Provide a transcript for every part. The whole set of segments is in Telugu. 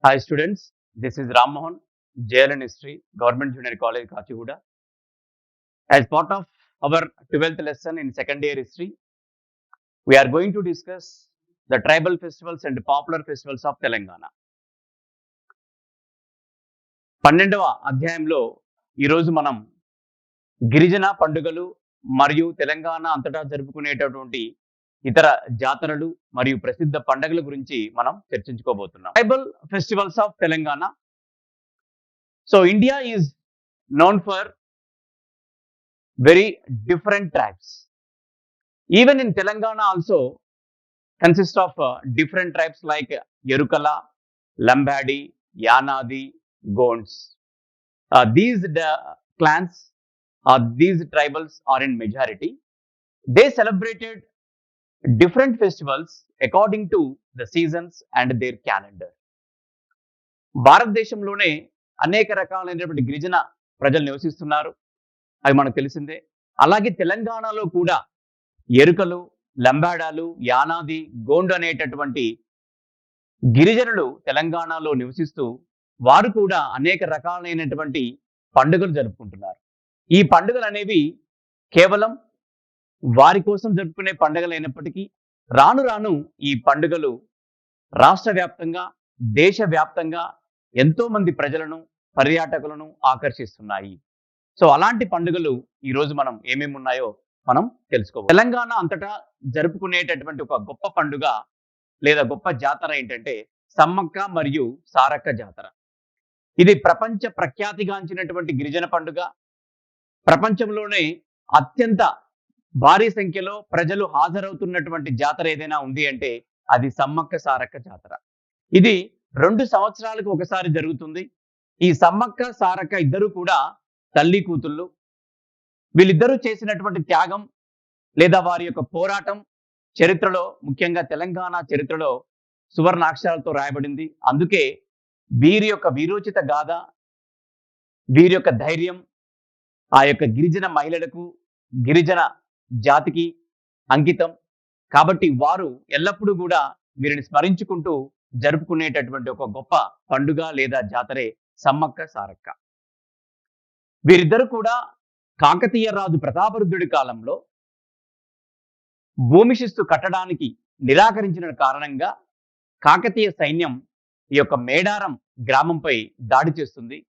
Hi students, this is Ram Mohan, JLN History, Government Junior College, Kachigoda. As part of our 12th lesson in second year history, we are going to discuss the tribal festivals and popular festivals of Telangana. 12వ అధ్యాయంలో ఈరోజు మనం గిరిజన పండుగలు మరియు తెలంగాణ అంతటా జరుపుకునేటటువంటి ఇతర జాతరలు మరియు ప్రసిద్ధ పండుగల గురించి మనం చర్చించుకోబోతున్నాం. Tribal festivals of Telangana. So India is known for very different tribes. Even in Telangana also consists of different tribes like Yerukala, Lambadi, Yanadi, Gonds. These clans or these tribals are in majority. They celebrated different festivals according to the seasons and their calendar. భారతదేశంలోనే అనేక రకాలైనటువంటి గిరిజన ప్రజలు నివసిస్తున్నారు. అవి మనకు తెలిసిందే. అలాగే తెలంగాణలో కూడా ఎరుకలు, లంబాడాలు, యానాది, గోండు అనేటటువంటి గిరిజనులు తెలంగాణలో నివసిస్తూ వారు కూడా అనేక రకాలైనటువంటి పండుగలు జరుపుకుంటున్నారు. ఈ పండుగలు అనేవి కేవలం వారి కోసం జరుపుకునే పండుగలు అయినప్పటికీ రాను రాను ఈ పండుగలు రాష్ట్ర వ్యాప్తంగా, దేశవ్యాప్తంగా ఎంతో మంది ప్రజలను, పర్యాటకులను ఆకర్షిస్తున్నాయి. సో అలాంటి పండుగలు ఈరోజు మనం ఏమేమి ఉన్నాయో మనం తెలుసుకోవాలి. తెలంగాణ అంతటా జరుపుకునేటటువంటి ఒక గొప్ప పండుగ లేదా గొప్ప జాతర ఏంటంటే సమ్మక్క మరియు సారక్క జాతర. ఇది ప్రపంచ ప్రఖ్యాతిగాంచినటువంటి గిరిజన పండుగ. ప్రపంచంలోనే అత్యంత భారీ సంఖ్యలో ప్రజలు హాజరవుతున్నటువంటి జాతర ఏదైనా ఉంది అంటే అది సమ్మక్క సారక్క జాతర. ఇది 2 సంవత్సరాలకు ఒకసారి జరుగుతుంది. ఈ సమ్మక్క సారక్క ఇద్దరు కూడా తల్లి కూతుళ్ళు. వీళ్ళిద్దరూ చేసినటువంటి త్యాగం లేదా వారి యొక్క పోరాటం చరిత్రలో, ముఖ్యంగా తెలంగాణ చరిత్రలో సువర్ణాక్షరాలతో రాయబడింది. అందుకే వీరి యొక్క వీరోచిత గాథ, వీరి యొక్క ధైర్యం ఆ యొక్క గిరిజన మహిళలకు, గిరిజన జాతికి అంకితం. కాబట్టి వారు ఎల్లప్పుడూ కూడా వీరిని స్మరించుకుంటూ జరుపుకునేటటువంటి ఒక గొప్ప పండుగ లేదా జాతరే సమ్మక్క సారక్క. వీరిద్దరు కూడా కాకతీయ రాజు ప్రతాపరుద్రుడి కాలంలో భూమి శిస్తు కట్టడానికి నిరాకరించిన కారణంగా కాకతీయ సైన్యం ఈ యొక్క మేడారం గ్రామంపై దాడి చేస్తుంది.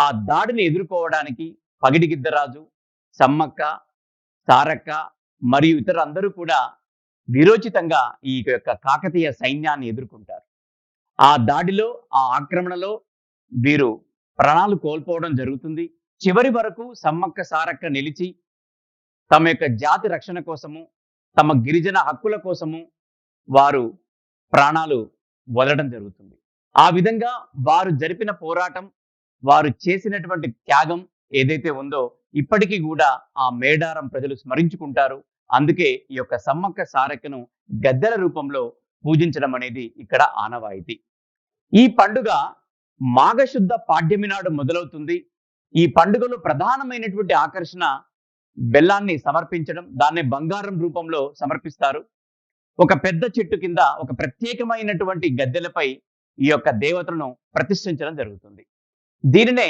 ఆ దాడిని ఎదుర్కోవడానికి పగిడిగిద్దరాజు, సమ్మక్క, సారక్క మరియు ఇతరులందరూ కూడా వీరోచితంగా ఈ యొక్క కాకతీయ సైన్యాన్ని ఎదుర్కొంటారు. ఆ దాడిలో, ఆ ఆక్రమణలో వీరు ప్రాణాలు కోల్పోవడం జరుగుతుంది. చివరి వరకు సమ్మక్క సారక్క నిలిచి తమ యొక్క జాతి రక్షణ కోసము, తమ గిరిజన హక్కుల కోసము వారు ప్రాణాలు వదలడం జరుగుతుంది. ఆ విధంగా వారు జరిపిన పోరాటం, వారు చేసినటువంటి త్యాగం ఏదైతే ఉందో ఇప్పటికీ కూడా ఆ మేడారం ప్రజలు స్మరించుకుంటారు. అందుకే ఈ యొక్క సమ్మక్క సారక్కను గద్దెల రూపంలో పూజించడం అనేది ఇక్కడ ఆనవాయితీ. ఈ పండుగ మాఘశుద్ధ పాడ్యమి నాడు మొదలవుతుంది. ఈ పండుగలో ప్రధానమైనటువంటి ఆకర్షణ బెల్లాన్ని సమర్పించడం. దాన్నే బంగారం రూపంలో సమర్పిస్తారు. ఒక పెద్ద చెట్టు కింద ఒక ప్రత్యేకమైనటువంటి గద్దెలపై ఈ యొక్క దేవతలను ప్రతిష్ఠించడం జరుగుతుంది. దీనినే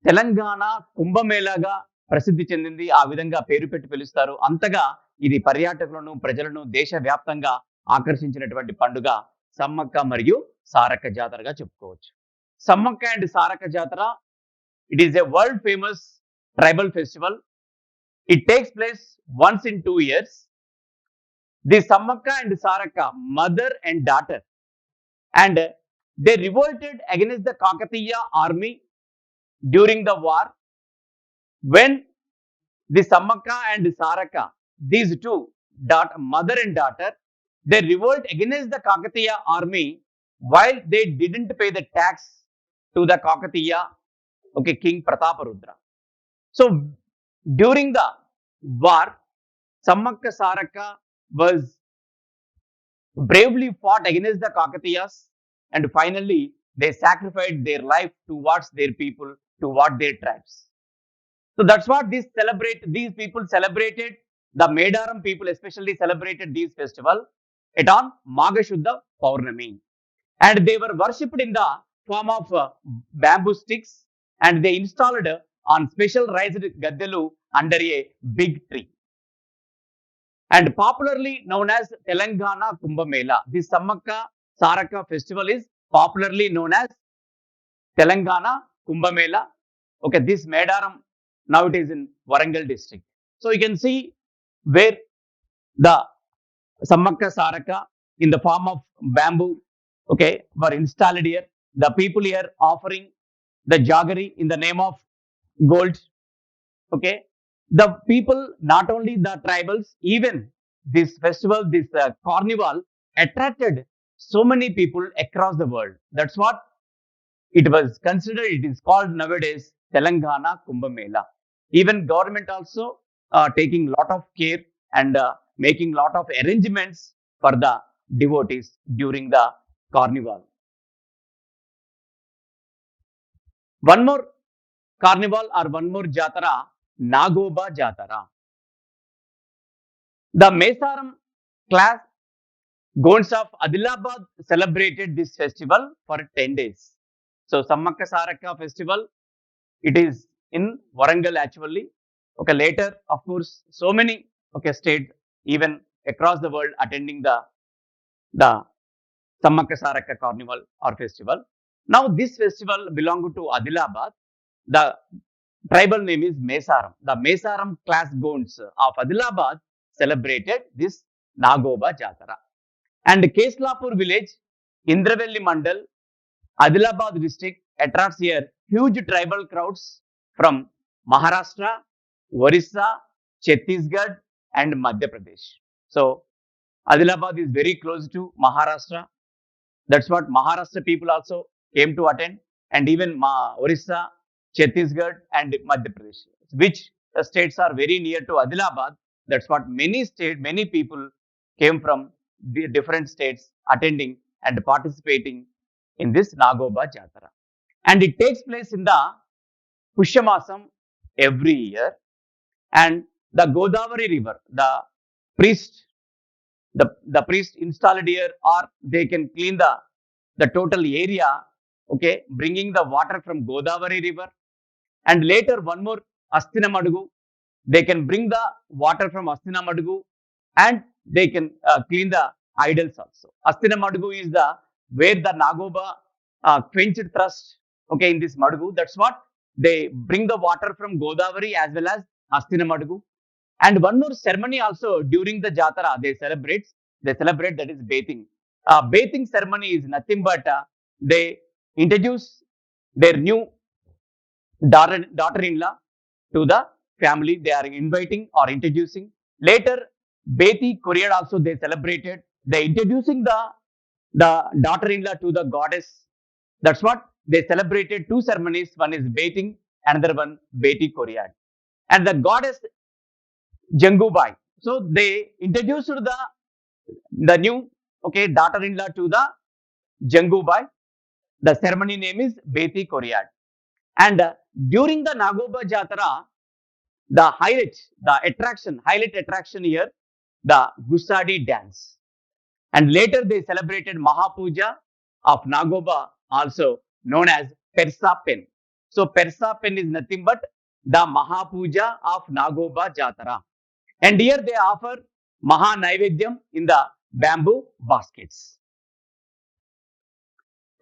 తెలంగాణ కుంభమేళాగా ప్రసిద్ధి చెందింది. ఆ విధంగా పేరు పెట్టి పిలుస్తారు. అంతగా ఇది పర్యాటకులను, ప్రజలను దేశవ్యాప్తంగా ఆకర్షించినటువంటి పండుగ సమ్మక్క మరియు సారక్క జాతరగా చెప్పుకోవచ్చు. సమ్మక్క అండ్ సారక్క జాతర, it is a world famous tribal festival. It takes place once in 2 years. The Samakka and Sarakka, mother and daughter, and they revolted against the Kakatiya army during the war. When the Samakka and Sarakka, these two, mother and daughter, they revolt against the Kakatiya army while they didn't pay the tax to the Kakatiya, okay, King Prataparudra. So during the war, Samakka Sarakka was bravely fought against the Kakatiyas, and finally they sacrificed their life towards their people, toward their tribes. So that's what these people celebrated. The Medaram people especially celebrated this festival on Maghashuddha Paurnami, and they were worshipped in the form of bamboo sticks, and they installed on special raised gaddelu under a big tree, and popularly known as Telangana Kumbh Mela. This Samakka Saraka festival is popularly known as Telangana Kumbh Mela. Okay, this Medaram, now it is in Warangal district. So you can see where the Samakka Saraka in the form of bamboo, okay, were installed here. The people here offering the jaggery in the name of gold. Okay, the people, not only the tribals, even this festival, this carnival attracted so many people across the world. That's what it was considered. It is called nowadays Telangana Kumbh Mela. Even government also taking lot of care and making lot of arrangements for the devotees during the carnival. One more carnival or one more jatara, Nagoba Jatara. The Mesaram class Gonds of Adilabad celebrated this festival for 10 days. So Samakka Saraka festival, it is in Warangal actually. Okay, later, of course, so many states, even across the world, attending the Samakka Saraka carnival or festival. Now this festival belonged to Adilabad. The tribal name is Mesaram. The Mesaram class Gonds of Adilabad celebrated this Nagoba Jatara. And Keslapur village, Indravelli Mandal, Adilabad district attracts here huge tribal crowds from Maharashtra, Orissa, Chhattisgarh, and Madhya Pradesh. So Adilabad is very close to Maharashtra. That's what Maharashtra people also came to attend, and even Orissa, Chhattisgarh, and Madhya Pradesh, which states are very near to Adilabad. That's what many people came from the different states attending and participating in this Nagoba Jatara. And it takes place in the Pushyamasam every year. And the Godavari River, priest, the priest installed here, or they can clean the total area, okay, bringing the water from Godavari River. And later, one more, Astinamadugu, they can bring the water from Astinamadugu and they can clean the idols also. Astinamadugu is where the Nagoba quenched thrust, okay, in this Madugu. That's what they bring the water from Godavari as well as Astinamadugu. And one more ceremony also during the Jatara they celebrate, that is bathing. Bathing ceremony is nothing but they introduce their new daughter-in-law to the family. They are inviting or introducing. Later, Beti Koread also they celebrated. They introducing the daughter-in-law to the goddess. That's what they celebrated. Two ceremonies. One is bathing, another one Beti Koread. And the goddess Jangubai. So they introduced the new daughter-in-law to the Jangubai. The ceremony name is Beti Koread. And during the Nagoba Jatara, the highlight attraction here, the Gusadi dance. And later they celebrated Mahapuja of Nagoba, also known as Persapen. So Persapen is nothing but the Mahapuja of Nagoba Jatara. And here they offer Maha Naivedyam in the bamboo baskets.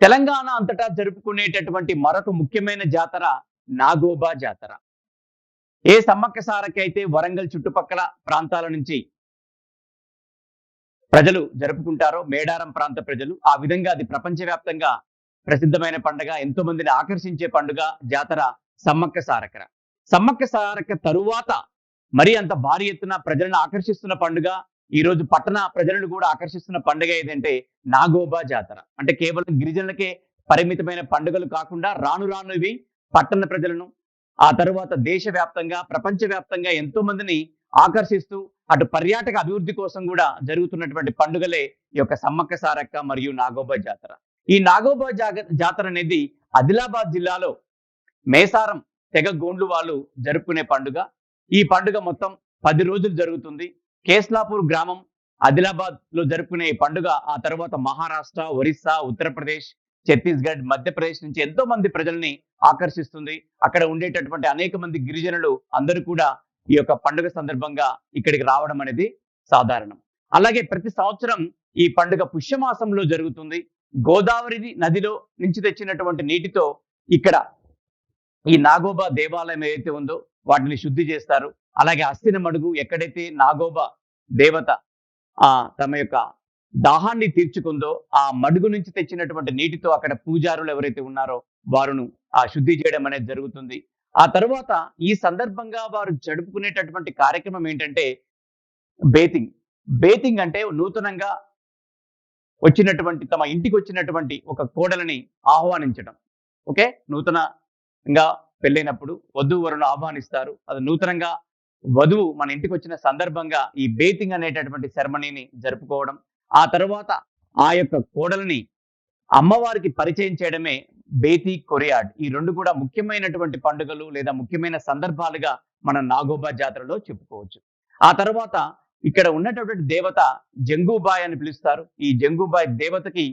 Telangana అంతటా జరుపుకునేటటువంటి మరొక ముఖ్యమైన జాతర నాగోబా జాతర. ఏ సమ్మక్క సారకైతే వరంగల్ చుట్టుపక్కల ప్రాంతాల నుంచి ప్రజలు జరుపుకుంటారో, మేడారం ప్రాంత ప్రజలు, ఆ విధంగా అది ప్రపంచవ్యాప్తంగా ప్రసిద్ధమైన పండుగ, ఎంతో మందిని ఆకర్షించే పండుగ జాతర సమ్మక్క సారక. సమ్మక్క సారక తరువాత మరి అంత భారీ ఎత్తున ప్రజలను ఆకర్షిస్తున్న పండుగ, ఈ రోజు పట్టణ ప్రజలను కూడా ఆకర్షిస్తున్న పండుగ ఏదంటే నాగోబా జాతర. అంటే కేవలం గిరిజనులకే పరిమితమైన పండుగలు కాకుండా రాను రాను ఇవి పట్టణ ప్రజలను, ఆ తరువాత దేశవ్యాప్తంగా ప్రపంచవ్యాప్తంగా ఎంతో మందిని ఆకర్షిస్తూ అటు పర్యాటక అభివృద్ధి కోసం కూడా జరుగుతున్నటువంటి పండుగలే ఈ యొక్క సమ్మక్క సారక్క మరియు నాగోబా జాతర. ఈ నాగోబా జాతర అనేది ఆదిలాబాద్ జిల్లాలో మేసారం తెగ గోండ్లు వాళ్ళు జరుపుకునే పండుగ. ఈ పండుగ మొత్తం 10 రోజులు జరుగుతుంది. కేస్లాపూర్ గ్రామం ఆదిలాబాద్ లో జరుపుకునే ఈ పండుగ ఆ తర్వాత మహారాష్ట్ర, ఒరిస్సా, ఉత్తరప్రదేశ్, ఛత్తీస్గఢ్, మధ్యప్రదేశ్ నుంచి ఎంతో మంది ప్రజల్ని ఆకర్షిస్తుంది. అక్కడ ఉండేటటువంటి అనేక మంది గిరిజనులు అందరూ కూడా ఈ యొక్క పండుగ సందర్భంగా ఇక్కడికి రావడం అనేది సాధారణం. అలాగే ప్రతి సంవత్సరం ఈ పండుగ పుష్యమాసంలో జరుగుతుంది. గోదావరి నదిలో నుంచి తెచ్చినటువంటి నీటితో ఇక్కడ ఈ నాగోబా దేవాలయం ఏదైతే ఉందో వాటిని శుద్ధి చేస్తారు. అలాగే అస్థిన మడుగు ఎక్కడైతే నాగోబా దేవత తమ యొక్క దాహాన్ని తీర్చుకుందో ఆ మడుగు నుంచి తెచ్చినటువంటి నీటితో అక్కడ పూజారులు ఎవరైతే ఉన్నారో వారును శుద్ధి చేయడం అనేది జరుగుతుంది. ఆ తర్వాత ఈ సందర్భంగా వారు జరుపుకునేటటువంటి కార్యక్రమం ఏంటంటే బేతింగ్. బేతింగ్ అంటే నూతనంగా వచ్చినటువంటి తమ ఇంటికి వచ్చినటువంటి ఒక కోడలని ఆహ్వానించడం. ఓకే, నూతనంగా పెళ్ళైనప్పుడు వధూవరులను ఆహ్వానిస్తారు. అది నూతనంగా వధువు మన ఇంటికి వచ్చిన సందర్భంగా ఈ బేతింగ్ అనేటటువంటి సెరమనీని జరుపుకోవడం. ఆ తర్వాత ఆ యొక్క కోడలిని అమ్మవారికి పరిచయం చేయడమే బేతి కొరియాడ్. ఈ రెండు కూడా ముఖ్యమైనటువంటి పండుగలు లేదా ముఖ్యమైన సందర్భాలుగా మన నాగోబా జాతరలో చెప్పుకోవచ్చు. ఆ తర్వాత ఇక్కడ ఉన్నటువంటి దేవత జంగూబాయ్ అని పిలుస్తారు. ఈ జంగూబాయ్ దేవతకి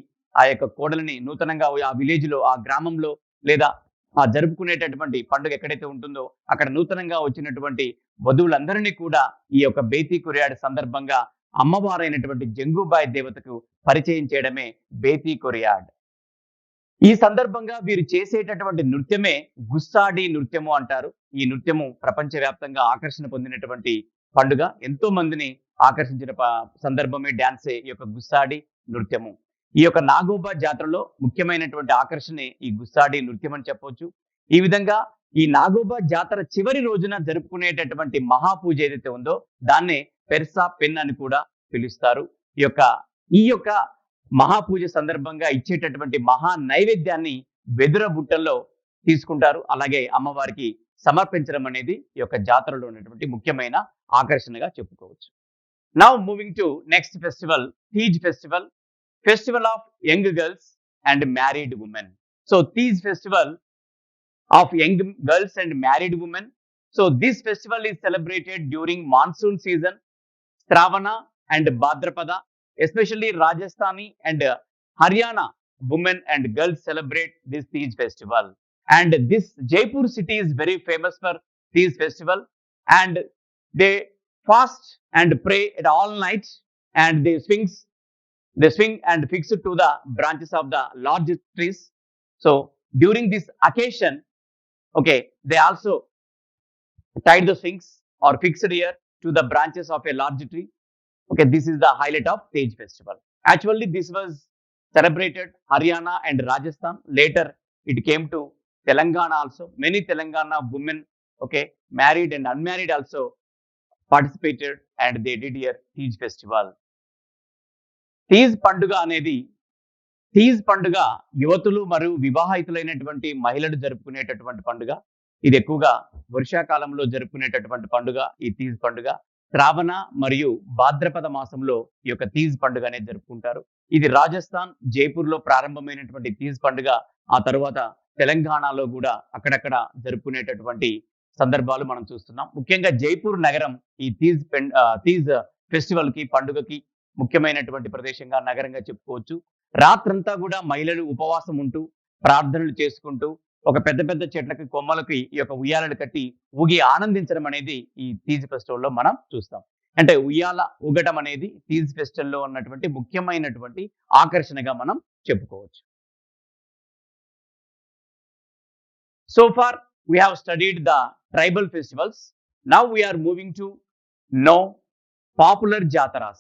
ఆ యొక్క కోడలిని నూతనంగా ఆ విలేజ్ లో, ఆ గ్రామంలో లేదా ఆ జరుపుకునేటటువంటి పండుగ ఎక్కడైతే ఉంటుందో అక్కడ నూతనంగా వచ్చినటువంటి వధువులందరినీ కూడా ఈ యొక్క బేతి కొరియాడ్ సందర్భంగా అమ్మవారైనటువంటి జంగూబాయ్ దేవతకు పరిచయం చేయడమే బేతి కొరియాడ్. ఈ సందర్భంగా వీరు చేసేటటువంటి నృత్యమే గుస్సాడి నృత్యము అంటారు. ఈ నృత్యము ప్రపంచవ్యాప్తంగా ఆకర్షణ పొందినటువంటి పండుగ. ఎంతో మందిని ఆకర్షించిన సందర్భమే డాన్సే ఈ యొక్క గుస్సాడి నృత్యము. ఈ యొక్క నాగోబా జాతరలో ముఖ్యమైనటువంటి ఆకర్షణే ఈ గుస్సాడి నృత్యం అని చెప్పొచ్చు. ఈ విధంగా ఈ నాగోబా జాతర చివరి రోజున జరుపుకునేటటువంటి మహాపూజ ఏదైతే ఉందో దాన్నే పెర్సా పెన్ అని కూడా పిలుస్తారు. ఈ యొక్క మహాపూజ సందర్భంగా ఇచ్చేటటువంటి మహా నైవేద్యాన్ని వెదుర బుట్టల్లో తీసుకుంటారు. అలాగే అమ్మవారికి సమర్పించడం అనేది ఈ యొక్క జాతరలో ఉన్నటువంటి ముఖ్యమైన ఆకర్షణగా చెప్పుకోవచ్చు. Now moving to next festival, Teej festival, festival of young girls and married women. So Teej festival of young girls and married women. So this festival is celebrated during monsoon season, Shravana and Bhadrapada. Especially Rajasthani and Haryana women and girls celebrate this Teej festival. And this Jaipur city is very famous for Teej festival. And they fast and pray at all night, and they swing and fix to the branches of the large trees. So during this occasion, okay, they also tied the swings or fixed here to the branches of a large tree. Okay, this is the highlight of Tej festival. Actually, this was celebrated Haryana and Rajasthan. Later, it came to Telangana also. Many Telangana women, okay, married and unmarried also participated, and they did here Tej festival. Tej Panduga anedi Teej పండుగ యువతులు మరియు వివాహితులైనటువంటి మహిళలు జరుపుకునేటటువంటి పండుగ. ఇది ఎక్కువగా వర్షాకాలంలో జరుపుకునేటటువంటి పండుగ ఈ తీజ్ పండుగ. శ్రావణ మరియు భాద్రపద మాసంలో ఈ యొక్క తీజ్ పండుగ అనేది జరుపుకుంటారు. ఇది రాజస్థాన్ జైపూర్ లో ప్రారంభమైనటువంటి తీజ్ పండుగ ఆ తర్వాత తెలంగాణలో కూడా అక్కడక్కడ జరుపుకునేటటువంటి సందర్భాలు మనం చూస్తున్నాం. ముఖ్యంగా జైపూర్ నగరం ఈ తీజ్ ఫెస్టివల్ కి, పండుగకి ముఖ్యమైనటువంటి ప్రదేశంగా, నగరంగా చెప్పుకోవచ్చు. రాత్రంతా కూడా మహిళలు ఉపవాసం ఉంటూ ప్రార్థనలు చేసుకుంటూ ఒక పెద్ద పెద్ద చెట్లకి, కొమ్మలకి ఈ యొక్క ఉయ్యాలలు కట్టి ఊగి ఆనందించడం అనేది ఈ తీజ్ ఫెస్టివల్లో మనం చూస్తాం. అంటే ఉయ్యాల ఊగటం అనేది తీజ్ ఫెస్టివల్లో ఉన్నటువంటి ముఖ్యమైనటువంటి ఆకర్షణగా మనం చెప్పుకోవచ్చు. So far we have studied the tribal festivals. Now we are moving to know popular jataras,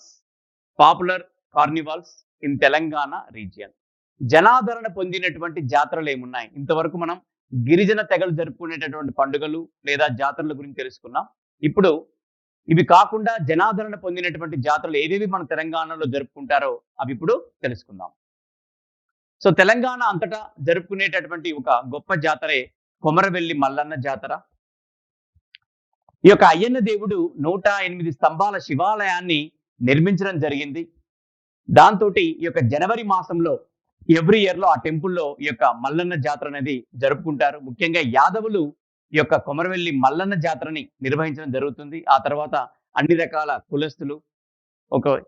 popular carnivals in Telangana region. జనాదరణ పొందినటువంటి జాతరలు ఏమున్నాయి? ఇంతవరకు మనం గిరిజన తెగలు జరుపుకునేటటువంటి పండుగలు లేదా జాతరల గురించి తెలుసుకున్నాం. ఇప్పుడు ఇవి కాకుండా జనాదరణ పొందినటువంటి జాతరలు ఏవేవి మన తెలంగాణలో జరుపుకుంటారో అవి ఇప్పుడు తెలుసుకుందాం. సో తెలంగాణ అంతటా జరుపుకునేటటువంటి ఒక గొప్ప జాతరే కొమరవెల్లి మల్లన్న జాతర. ఈ యొక్క అయ్యన్న దేవుడు 108 స్తంభాల శివాలయాన్ని నిర్మించడం జరిగింది. దాంతో ఈ యొక్క జనవరి మాసంలో ఎవ్రీ ఇయర్ లో ఆ టెంపుల్లో ఈ యొక్క మల్లన్న జాతర అనేది జరుపుకుంటారు. ముఖ్యంగా యాదవులు ఈ యొక్క కొమరవెల్లి మల్లన్న జాతరని నిర్వహించడం జరుగుతుంది. ఆ తర్వాత అన్ని రకాల కులస్తులు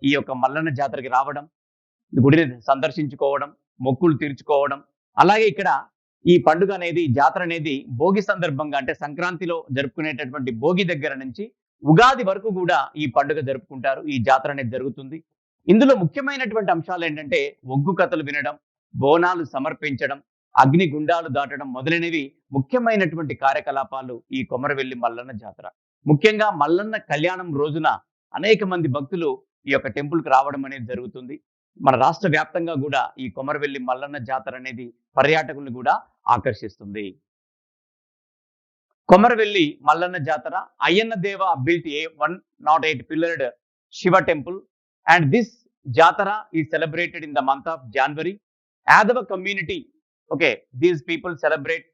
ఈ యొక్క మల్లన్న జాతరకి రావడం, గుడిని సందర్శించుకోవడం, మొక్కులు తీర్చుకోవడం. అలాగే ఇక్కడ ఈ పండుగ అనేది జాతర అనేది భోగి సందర్భంగా అంటే సంక్రాంతిలో జరుపుకునేటటువంటి భోగి దగ్గర నుంచి ఉగాది వరకు కూడా ఈ పండుగ జరుపుకుంటారు. ఈ జాతర అనేది జరుగుతుంది. ఇందులో ముఖ్యమైనటువంటి అంశాలు ఏంటంటే ఒగ్గు కథలు వినడం, బోనాలు సమర్పించడం, అగ్ని గుండాలు దాటడం మొదలైనవి ముఖ్యమైనటువంటి కార్యకలాపాలు ఈ కొమరవెల్లి మల్లన్న జాతర. ముఖ్యంగా మల్లన్న కళ్యాణం రోజున అనేక మంది భక్తులు ఈ యొక్క టెంపుల్కి రావడం అనేది జరుగుతుంది. మన రాష్ట్ర వ్యాప్తంగా కూడా ఈ కొమరవెల్లి మల్లన్న జాతర అనేది పర్యాటకులను కూడా ఆకర్షిస్తుంది. కొమరవెల్లి మల్లన్న జాతర అయ్యన్న దేవ built a 108 pillared Shiva temple, and this jatara is celebrated in the month of January. Adava community, okay, these people celebrate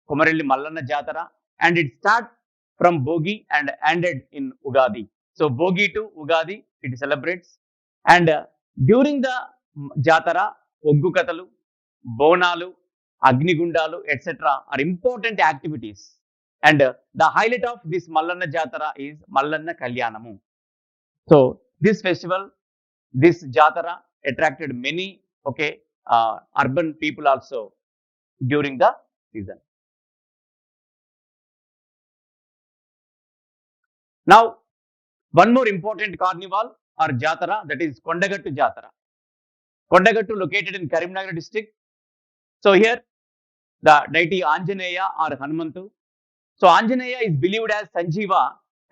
Komarelli Mallanna Jatara, and it starts from Bogi and ended in Ugadi. So Bogi to Ugadi it celebrates, and during the Jatara, Oggu Katalu, Bonalu, Agnigundalu, etc. are important activities. And the highlight of this Mallanna Jatara is Mallanna Kalyanamu. So this festival, this Jatara attracted many urban people also during the season. Now, one more important carnival or Jatara, that is Kondagattu Jatara. Kondagattu located in Karimnagar district. So here the deity Anjaneya or Hanumantu. So Anjaneya is believed as Sanjeeva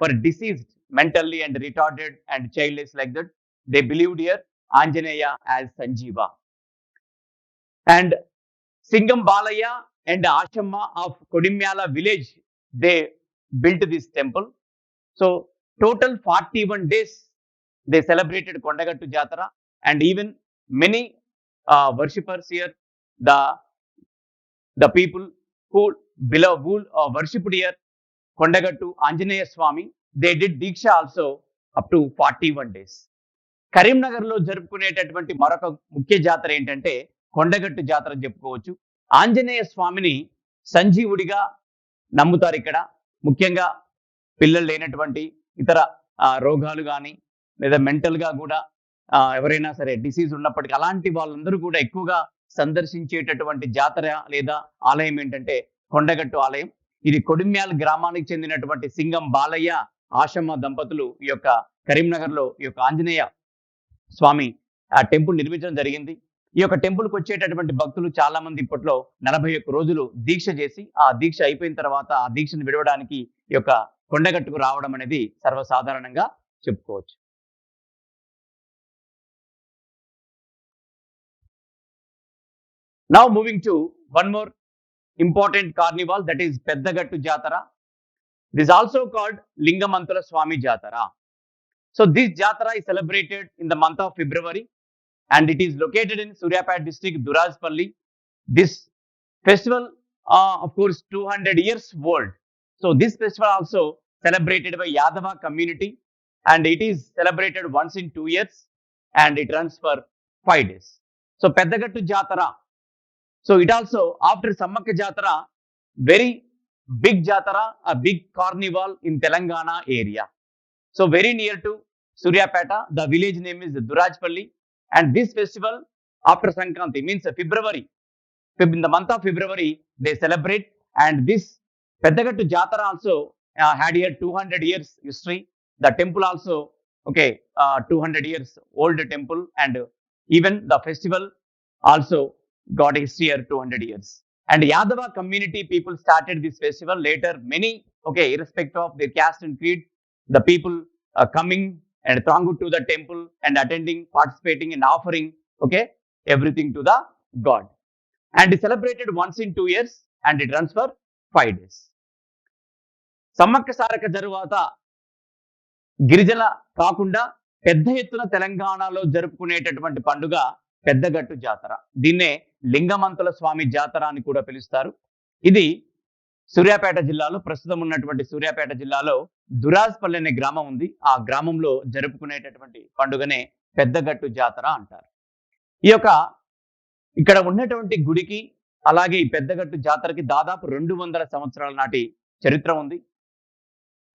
for deceased, mentally and retarded and childless like that. They believed here Anjaneya as Sanjeeva. And Singam Balaya and Ashamma of Kodimyala village, they built this temple. So total 41 days they celebrated Kondagattu Jatara, and even many worshippers here, the people who worshipped here Kondagattu Anjaneya Swami, they did Diksha also up to 41 days. కరీంనగర్లో జరుపుకునేటటువంటి మరొక ముఖ్య జాతర ఏంటంటే కొండగట్టు జాతర చెప్పుకోవచ్చు. ఆంజనేయ స్వామిని సంజీవుడిగా నమ్ముతారు ఇక్కడ. ముఖ్యంగా పిల్లలు లేనటువంటి ఇతర రోగాలు కానీ లేదా మెంటల్గా కూడా ఎవరైనా సరే డిసీజ్ ఉన్నప్పటికీ అలాంటి వాళ్ళందరూ కూడా ఎక్కువగా సందర్శించేటటువంటి జాతర లేదా ఆలయం ఏంటంటే కొండగట్టు ఆలయం. ఇది కొడిమ్యాల్ గ్రామానికి చెందినటువంటి సింగం బాలయ్య ఆశమ్మ దంపతులు ఈ యొక్క కరీంనగర్లో ఈ యొక్క ఆంజనేయ స్వామి టెంపుల్ నిర్మించడం జరిగింది. ఈ యొక్క టెంపుల్కి వచ్చేటటువంటి భక్తులు చాలా మంది ఇప్పట్లో 41 రోజులు దీక్ష చేసి ఆ దీక్ష అయిపోయిన తర్వాత ఆ దీక్షను విడవడానికి ఈ యొక్క కొండగట్టుకు రావడం అనేది సర్వసాధారణంగా చెప్పుకోవచ్చు. Now moving to one more important carnival, that is Peddagattu Jatara. This is also called Lingamantula Swami Jatara. So this Jatara is celebrated in the month of February, and it is located in Suryapet district, Durajpalli. This festival, of course, 200 years old. So this festival also celebrated by Yadava community, and it is celebrated once in 2 years, and it runs for 5 days. So Peddagattu Jatara. So it also, after Sammaka Jatara, very big Jatara, a big carnival in Telangana area. So very near to Suryapeta, the village name is Durajpalli, and this festival after Sankranti means February. In the month of February, they celebrate, and this Peddagattu Jatara also had here 200 years history. The temple also, 200 years old temple, and even the festival also got a history here 200 years. And Yadava community people started this festival. Later, many, irrespective of their caste and creed, the people coming and thronged to the temple and attending, participating and offering, everything to the God. And it celebrated once in 2 years, and it runs for 5 days. Sammaka Saraka Jaruvata గిరిజన కాకుండా పెద్ద ఎత్తున తెలంగాణలో జరుపుకునేటటువంటి పండుగ పెద్దగట్టు జాతర. దీన్నే లింగమంతుల స్వామి జాతర అని కూడా పిలుస్తారు. ఇది సూర్యాపేట జిల్లాలో, ప్రస్తుతం ఉన్నటువంటి సూర్యాపేట జిల్లాలో దురాజ్పల్లి అనే గ్రామం ఉంది. ఆ గ్రామంలో జరుపుకునేటటువంటి పండుగనే పెద్దగట్టు జాతర అంటారు. ఈ యొక్క ఇక్కడ ఉన్నటువంటి గుడికి అలాగే ఈ పెద్దగట్టు జాతరకి దాదాపు 200 సంవత్సరాల నాటి చరిత్ర ఉంది.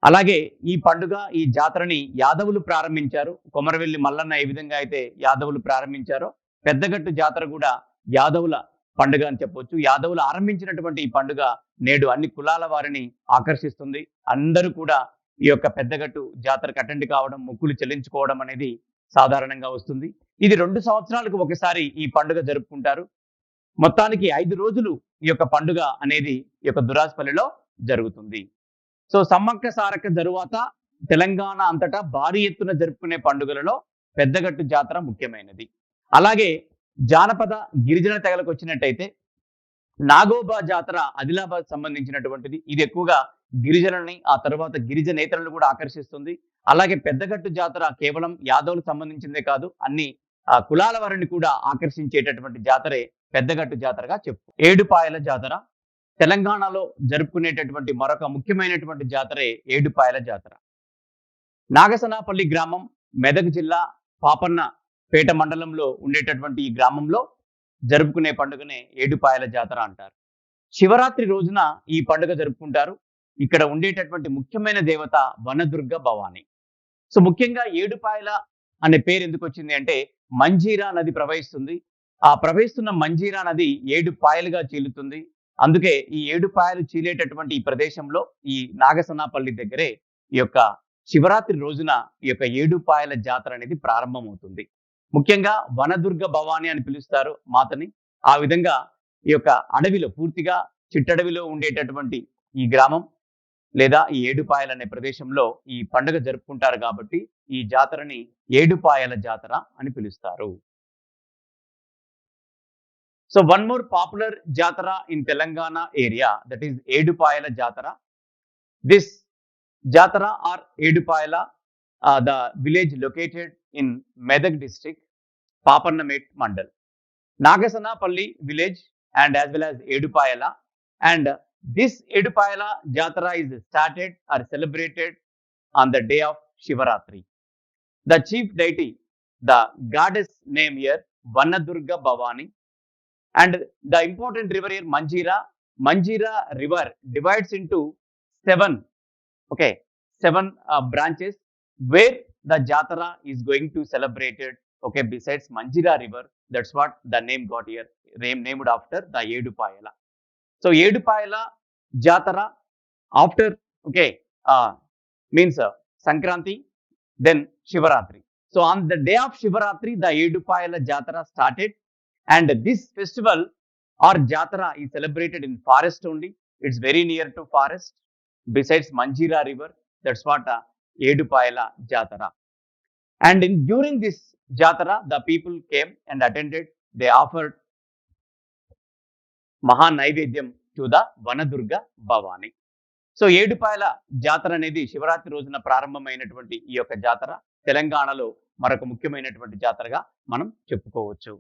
అలాగే ఈ పండుగ, ఈ జాతరని యాదవులు ప్రారంభించారు. కొమరవెల్లి మల్లన్న ఏ విధంగా అయితే యాదవులు ప్రారంభించారో పెద్దగట్టు జాతర కూడా యాదవుల పండుగ అని చెప్పొచ్చు. యాదవులు ఆరంభించినటువంటి ఈ పండుగ నేడు అన్ని కులాల వారిని ఆకర్షిస్తుంది. అందరూ కూడా ఈ యొక్క పెద్దగట్టు జాతరకు అటెండ్ కావడం, మొక్కులు చెల్లించుకోవడం అనేది సాధారణంగా వస్తుంది. ఇది 2 సంవత్సరాలకు ఒకసారి ఈ పండుగ జరుపుకుంటారు. మొత్తానికి 5 రోజులు ఈ యొక్క పండుగ అనేది ఈ యొక్క దురాజ్పల్లిలో జరుగుతుంది. సో సమ్మక్క సారక్క తరువాత తెలంగాణ అంతటా భారీ ఎత్తున జరుపుకునే పండుగలలో పెద్దగట్టు జాతర ముఖ్యమైనది. అలాగే జానపద గిరిజన తెగలకు వచ్చినట్టయితే నాగోబా జాతర ఆదిలాబాద్ సంబంధించినటువంటిది. ఇది ఎక్కువగా గిరిజనుల్ని, ఆ తర్వాత గిరిజనేతరులను కూడా ఆకర్షిస్తుంది. అలాగే పెద్దగట్టు జాతర కేవలం యాదవులకు సంబంధించిందే కాదు, అన్ని కులాల వారిని కూడా ఆకర్షించేటటువంటి జాతరే పెద్దగట్టు జాతరగా చెప్పు. ఏడుపాయల జాతర తెలంగాణలో జరుపుకునేటటువంటి మరొక ముఖ్యమైనటువంటి జాతరే ఏడుపాయల జాతర. నాగసనాపల్లి గ్రామం మెదక్ జిల్లా పాపన్నపేట మండలంలో ఉండేటటువంటి ఈ గ్రామంలో జరుపుకునే పండుగనే ఏడుపాయల జాతర అంటారు. శివరాత్రి రోజున ఈ పండుగ జరుపుకుంటారు. ఇక్కడ ఉండేటటువంటి ముఖ్యమైన దేవత వనదుర్గ భవాని. సో ముఖ్యంగా ఏడుపాయల అనే పేరు ఎందుకు వచ్చింది అంటే మంజీరా నది ప్రవహిస్తుంది. ఆ ప్రవహిస్తున్న మంజీరా నది 7 పాయలుగా చీలుతుంది. అందుకే ఈ 7 పాయలు చీలేటటువంటి ఈ ప్రదేశంలో ఈ నాగసనాపల్లి దగ్గరే ఈ యొక్క శివరాత్రి రోజున ఈ యొక్క 7 పాయల జాతర అనేది ప్రారంభమవుతుంది. ముఖ్యంగా వనదుర్గ భవాని అని పిలుస్తారు మాతని. ఆ విధంగా ఈ యొక్క అడవిలో పూర్తిగా చిట్టడవిలో ఉండేటటువంటి ఈ గ్రామం లేదా ఈ ఏడుపాయలు అనే ప్రదేశంలో ఈ పండుగ జరుపుకుంటారు కాబట్టి ఈ జాతరని ఏడుపాయల జాతర అని పిలుస్తారు. So one more popular jatara in Telangana area, that is Edupayala jatara. This jatara are Edupayala, the village located in Medak district, Papannamet Mandal, Nagasanapalli village, and as well as Edupayala. And this Edupayala Jatara is started or celebrated on the day of Shivaratri. The chief deity, the goddess name here, Vanadurga Bhavani, and the important river here, Manjira. Manjira river divides into 7, okay, 7 branches where the Jatara is going to celebrate it. Okay, besides Manjira river, that's what the name got here, named after the Edupayala. So Edupayala Jatara after, okay, means Sankranti, then Shivaratri. So on the day of Shivaratri, the Edupayala Jatara started, and this festival or Jatara is celebrated in forest only. It's very near to forest. Besides Manjira river, that's what Edupayala Jatara. And during this Jatara, the people came and attended. They offered Maha Naivedyam to the Vanadurga Bhavani. So Edupayala జాతర అనేది శివరాత్రి రోజున ప్రారంభమైనటువంటి ఈ యొక్క జాతర తెలంగాణలో మరొక ముఖ్యమైనటువంటి జాతరగా మనం చెప్పుకోవచ్చు.